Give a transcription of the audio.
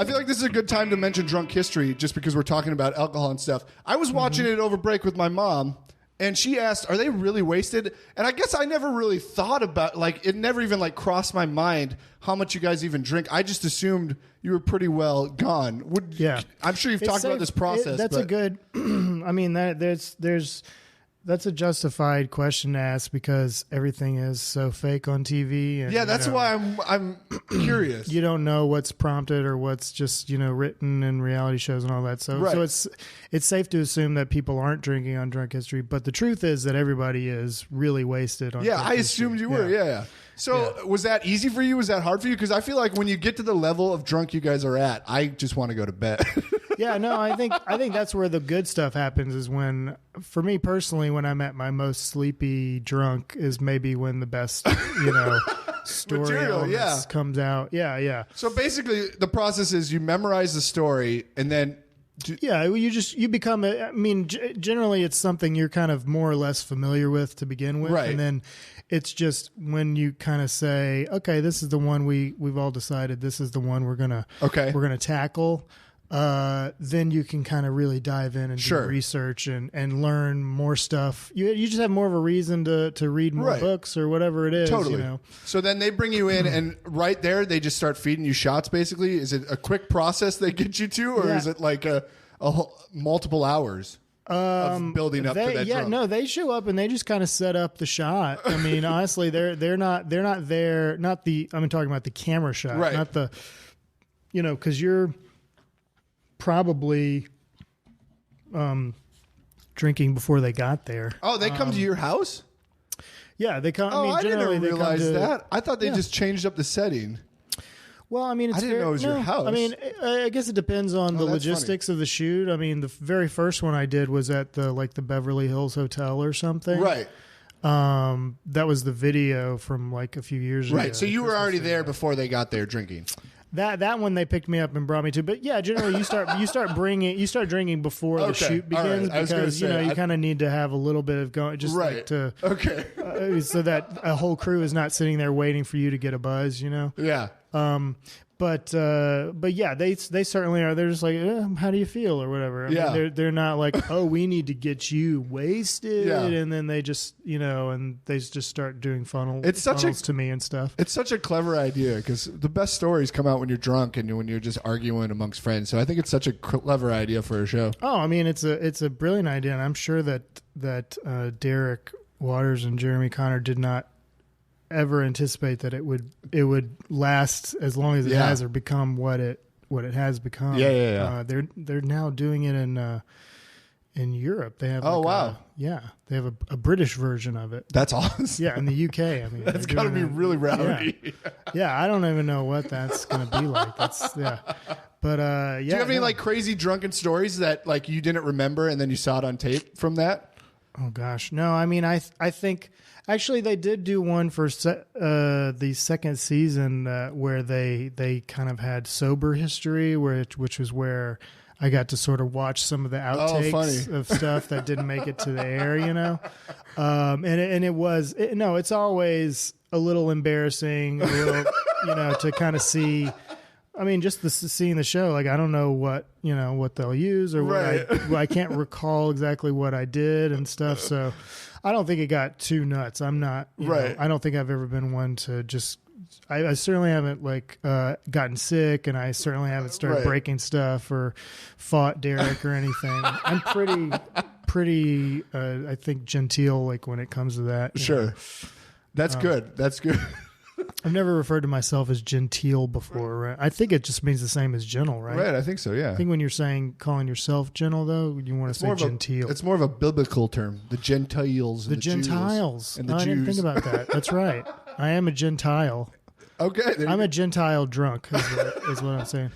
I feel like this is a good time to mention drunk history just because we're talking about alcohol and stuff. I was watching it over break with my mom, and she asked, are they really wasted? And I guess I never really thought about, like, it never even, like, crossed my mind how much you guys even drink. I just assumed you were pretty well gone. I'm sure you've talked about this process. That's a good, I mean, that's a justified question to ask because everything is so fake on TV. And, that's why I'm curious. You don't know what's prompted or what's just written in reality shows and all that. So it's safe to assume that people aren't drinking on Drunk History. But the truth is that everybody is really wasted on. Yeah, I assumed you were. Yeah. So was that easy for you? Was that hard for you? Because I feel like when you get to the level of drunk you guys are at, I just want to go to bed. Yeah, no, I think that's where the good stuff happens is when, for me personally, when I'm at my most sleepy drunk is maybe when the best, story material, comes out. Yeah. So basically the process is you memorize the story and then... you become, generally it's something you're kind of more or less familiar with to begin with. Right. And then it's just when you kind of say, okay, this is the one we've all decided this is the one we're going to tackle. Then you can kind of really dive in and do research and learn more stuff. You just have more of a reason to read more books or wadatever it is. Totally. So then they bring you in and right there they just start feeding you shots basically. Is it a quick process they get you to or is it like a multiple hours of building up to that drunk? No, they show up and they just kind of set up the shot. I mean, honestly, they're not there. I'm talking about the camera shot, not the, because you're probably drinking before they got there. Oh, they come to your house? Yeah, they come. Oh, I didn't realize they that. I thought they just changed up the setting. Well, I mean, I didn't know it was your house. I mean, I guess it depends on the logistics of the shoot. I mean, the very first one I did was at the Beverly Hills Hotel or something. Right. That was the video from like a few years ago. Right. So you were already there before they got there drinking. That one they picked me up and brought me to, but yeah, generally you start drinking before the shoot begins because you kind of need to have a little bit of going just like to so that a whole crew is not sitting there waiting for you to get a buzz, Yeah. But yeah, they certainly are. They're just like, how do you feel or whatever. I mean, they're not like, oh, we need to get you wasted, and then they just and they just start doing funnels to me and stuff. It's such a clever idea because the best stories come out when you're drunk and when you're just arguing amongst friends. So I think it's such a clever idea for a show. Oh, I mean, it's a brilliant idea, and I'm sure that Derek Waters and Jeremy Connor did not ever anticipate that it would last as long as it has or become what it has become. They're now doing it in Europe. They have they have a British version of it. That's awesome. Yeah, in the UK. I mean, that's got to be really rowdy. Yeah, I don't even know what that's going to be like. But do you have any like crazy drunken stories that like you didn't remember and then you saw it on tape from that? Oh gosh, no. I mean, I think actually they did do one for the second season where they kind of had sober history, which was where I got to sort of watch some of the outtakes of stuff that didn't make it to the air, and it was it's always a little embarrassing, a little, to kind of see. I mean, just seeing the show, like I don't know what they'll use or I can't recall exactly what I did and stuff. So I don't think it got too nuts. I'm not I don't think I've ever been one to just. I certainly haven't gotten sick, and I certainly haven't started breaking stuff or fought Derek or anything. I'm pretty I think genteel when it comes to that. Sure, that's good. That's good. I've never referred to myself as genteel before, right? I think it just means the same as gentle, right? Right, I think so, yeah. I think when you're calling yourself gentle, though, you want to say genteel. It's more of a biblical term, the Gentiles and the Gentiles. Jews and the Jews. I didn't think about that. That's right. I am a Gentile. Okay. I'm a Gentile drunk, is what I'm saying.